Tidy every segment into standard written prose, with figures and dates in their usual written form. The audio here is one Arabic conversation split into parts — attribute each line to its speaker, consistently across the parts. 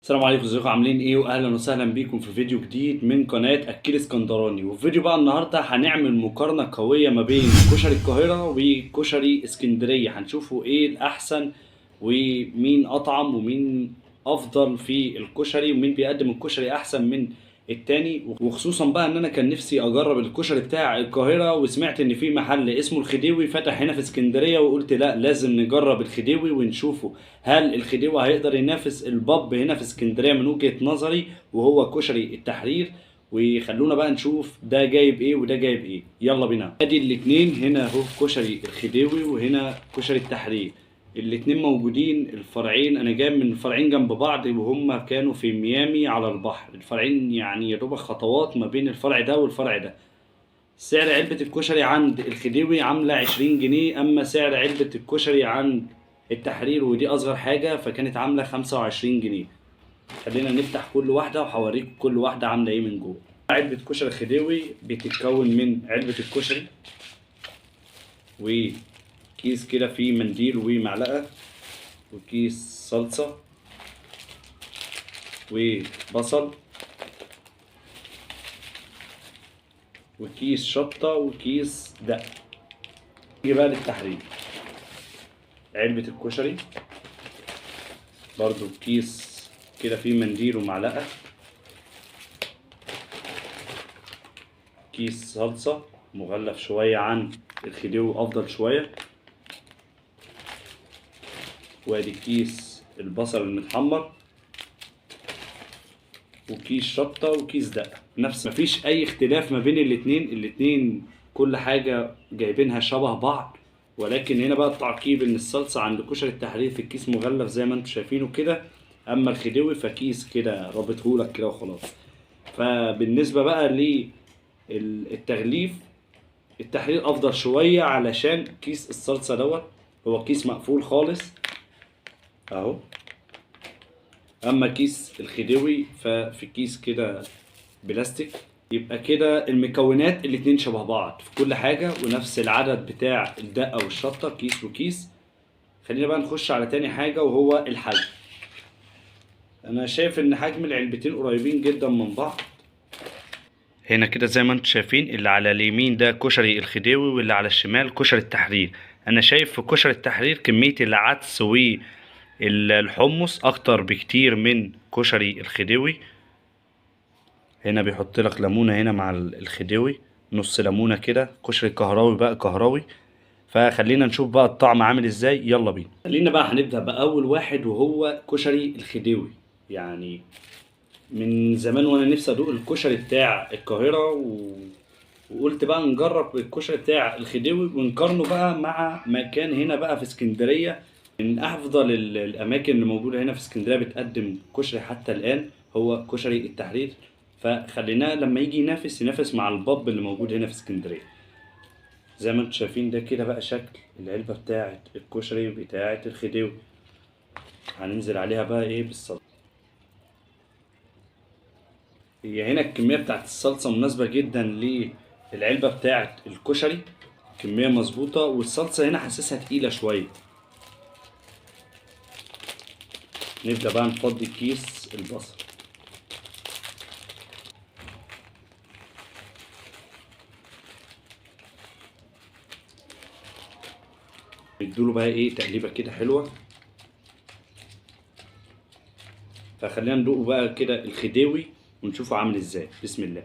Speaker 1: السلام عليكم، ازيكم عاملين ايه؟ واهلا وسهلا بيكم في فيديو جديد من قناة اكيل اسكندراني. وفي فيديو بقى النهارده هنعمل مقارنة قوية ما بين كشري القاهرة وكشري اسكندرية. هنشوفوا ايه الاحسن ومين اطعم ومين افضل في الكشري ومين بيقدم الكشري احسن من التاني. وخصوصا بقى ان انا كان نفسي اجرب الكشري بتاع القاهرة، وسمعت ان في محل اسمه الخديوي فتح هنا في اسكندرية، وقلت لا لازم نجرب الخديوي ونشوفه هل الخديوي هيقدر ينافس الباب هنا في اسكندرية من وجهة نظري وهو كشري التحرير. وخلونا بقى نشوف ده جايب ايه وده جايب ايه. يلا بينا. ادي الاتنين هنا اهو، كشري الخديوي وهنا كشري التحرير. الاتنين موجودين الفرعين، انا جايب من الفرعين جنب بعض وهم كانوا في ميامي على البحر. الفرعين يعني يا دوبك خطوات ما بين الفرع ده والفرع ده. سعر علبة الكشري عند الخديوي عاملة 20 جنيه، أما سعر علبة الكشري عند التحرير ودي أصغر حاجة فكانت عاملة 25 جنيه. خلينا نفتح كل واحدة وهوريكم كل واحدة عاملة إيه من جوه. علبة كشري الخديوي بتتكون من علبة الكشري وكيس كده فيه منديل ومعلقة وكيس صلصة وبصل وكيس شطة وكيس دقة. نيجي بقى للتحرير. علبة الكشري برضو كيس كده فيه منديل ومعلقة، كيس صلصة مغلف شوية عن الخديوي أفضل شوية، وادي كيس البصل المتحمر وكيس شطة وكيس دقة. نفس مفيش أي اختلاف ما بين الاتنين كل حاجة جايبينها شبه بعض. ولكن هنا بقى التعقيب إن الصلصة عند كشري التحرير في الكيس مغلف زي ما انتم شايفينه كده، أما الخديوي فكيس كده رابطهولك كده وخلاص. فبالنسبة بقى للتغليف، التحرير افضل شويه علشان كيس الصلصه دوت هو كيس مقفول خالص اهو، اما كيس الخديوي ففي كيس كده بلاستيك. يبقى كده المكونات الاتنين شبه بعض في كل حاجه ونفس العدد بتاع الدقه والشطه كيس وكيس. خلينا بقى نخش على تاني حاجه وهو الحجم. انا شايف ان حجم العلبتين قريبين جدا من بعض. هنا كده زي ما انتم شايفين، اللي على اليمين ده كشري الخديوي واللي على الشمال كشري التحرير. انا شايف في كشري التحرير كمية العدس والحمص اكتر بكتير من كشري الخديوي. هنا بيحط لك ليمونة هنا مع الخديوي، نص ليمونة كده. كشري الكهراوي بقى كهراوي. فخلينا نشوف بقى الطعم عامل ازاي. يلا بينا. خلينا بقى هنبدأ بأول واحد وهو كشري الخديوي. يعني من زمان وانا نفسي ادوق الكشري بتاع القاهرة وقلت بقى نجرب الكشري بتاع الخديوي ونقارنه بقى مع مكان هنا بقى في اسكندرية. من افضل الاماكن اللي موجودة هنا في اسكندرية بتقدم كشري حتى الان هو كشري التحرير. فخليناه لما يجي ينافس مع الباب اللي موجود هنا في اسكندرية. زي ما انتم شايفين ده كده بقى شكل العلبة بتاعة الكشري بتاعة الخديوي. هننزل عليها بقى ايه بالصلصة. هي هنا الكمية بتاعت الصلصة مناسبة جدا للعلبة بتاعت الكشري، كمية مظبوطة. والصلصة هنا حاسسها تقيلة شوية. نبدأ بقى نفضي كيس البصل. نديله بقى ايه تقليبة كده حلوة. فخلينا ندوقه بقى كده الخديوي ونشوفه عامل ازاي. بسم الله.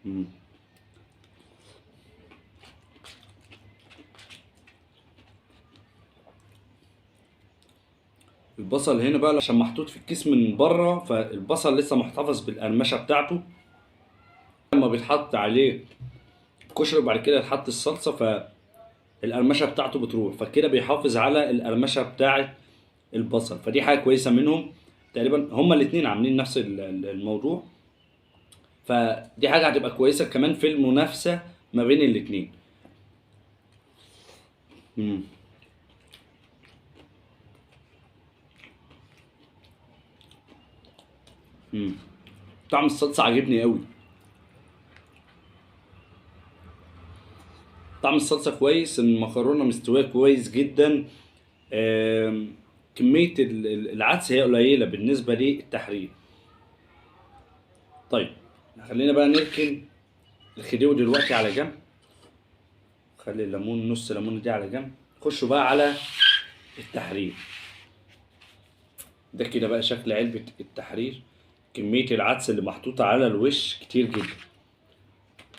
Speaker 1: مم. البصل هنا بقى عشان محطوط في الكيس من بره فالبصل لسه محتفظ بالقرمشة بتاعته. لما بيتحط عليه كشري وبعد كده يتحط الصلصة فالقرمشة بتاعته بتروح، فكده بيحافظ على القرمشة بتاعة البصل. فدي حاجة كويسة منهم. تقريبا هما الاتنين عاملين نفس الموضوع. فدي حاجة هتبقى كويسة كمان في المنافسة ما بين الاتنين. مم. مم. طعم الصلصة عاجبني قوي. طعم الصلصه كويس، المكرونه مستويه كويس جدا. كميه العدس هي قليله بالنسبه للتحرير. طيب خلينا بقى نركن الخديوي دلوقتي على جنب. خلي الليمون، نص ليمونه دي على جنب. خشوا بقى على التحرير. ده كده بقى شكل علبة التحرير. كمية العدس اللي محطوطة على الوش كتير جدا.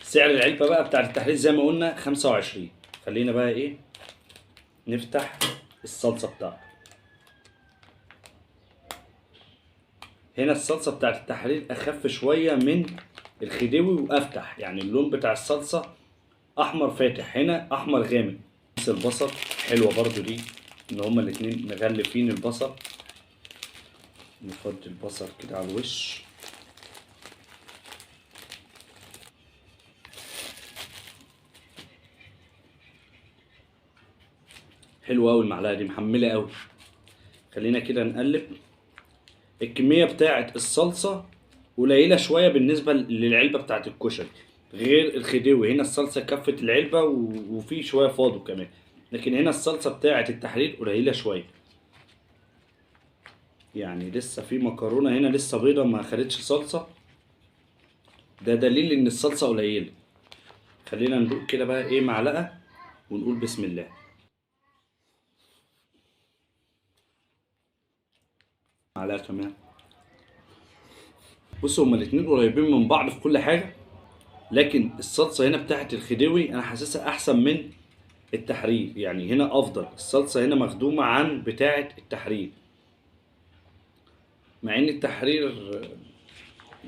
Speaker 1: سعر العلبة بقى بتاعت التحرير زي ما قلنا 25. خلينا بقى ايه، نفتح الصلصة بتاعته. هنا الصلصة بتاعت التحرير أخف شوية من الخديوي وأفتح، يعني اللون بتاع الصلصة أحمر فاتح، هنا أحمر غامق. بس البصل حلوة برضو دي، إن هما الاتنين مغلفين البصل. نفضي البصل كده على الوش. حلوة أوي المعلقة دي، محملة أوي. خلينا كده نقلب. الكمية بتاعة الصلصة قليلة شوية بالنسبة للعلبة بتاعة الكشري، غير الخديوي. هنا الصلصة كفت العلبة وفي شوية فاضوا كمان، لكن هنا الصلصة بتاعة التحرير قليلة شوية. يعني لسه في مكرونة هنا لسه بيضة ما خدتش صلصة، ده دليل إن الصلصة قليلة. خلينا ندوق كده بقى إيه معلقة ونقول بسم الله. معلقة كمان. بصوا هما الاتنين قريبين من بعض في كل حاجة، لكن الصلصة هنا بتاعة الخديوي أنا حاسسها أحسن من التحرير. يعني هنا افضل، الصلصه هنا مخدومه عن بتاعه التحرير، مع ان التحرير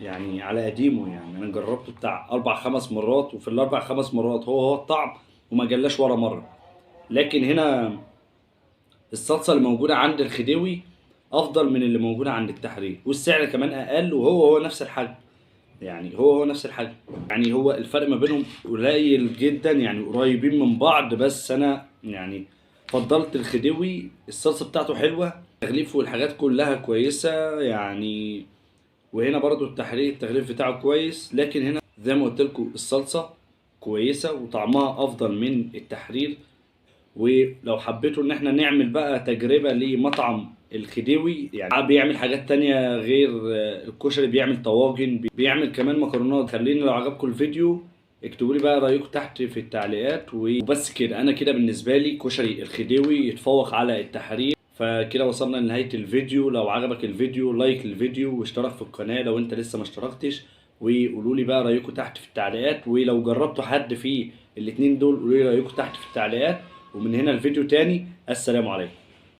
Speaker 1: يعني على قديمه. يعني انا جربته بتاع 4 5 مرات، وفي ال4 5 مرات هو الطعم وما جلاش ولا مره. لكن هنا الصلصه اللي موجوده عند الخديوي افضل من اللي موجوده عند التحرير، والسعر كمان اقل، وهو نفس الحجم. يعني هو نفس الحجم. يعني هو الفرق ما بينهم قليل جدا، يعني قريبين من بعض. بس انا يعني فضلت الخديوي، الصلصه بتاعته حلوه، التغليف والحاجات كلها كويسه يعني. وهنا برضو التحرير التغليف بتاعه كويس، لكن هنا زي ما قلت لكم الصلصه كويسه وطعمها افضل من التحرير. ولو حبيتوا ان احنا نعمل بقى تجربة لمطعم الخديوي، يعني بيعمل حاجات تانية غير الكشري، بيعمل طواجن، بيعمل كمان مكرونات. خليني لو عجبكم الفيديو اكتبوا لي بقى رأيكم تحت في التعليقات. وبس كده، انا كده بالنسبة لي كشري الخديوي يتفوق على التحرير. فكده وصلنا لنهاية الفيديو. لو عجبك الفيديو لايك للفيديو واشترك في القناة لو انت لسه ما اشتركتش، وقولوا لي بقى رأيكم تحت في التعليقات. ولو جربتوا حد في الاتنين دول قولوا لي رأيكم تحت في التعليقات. ومن هنا الفيديو تاني، السلام عليكم.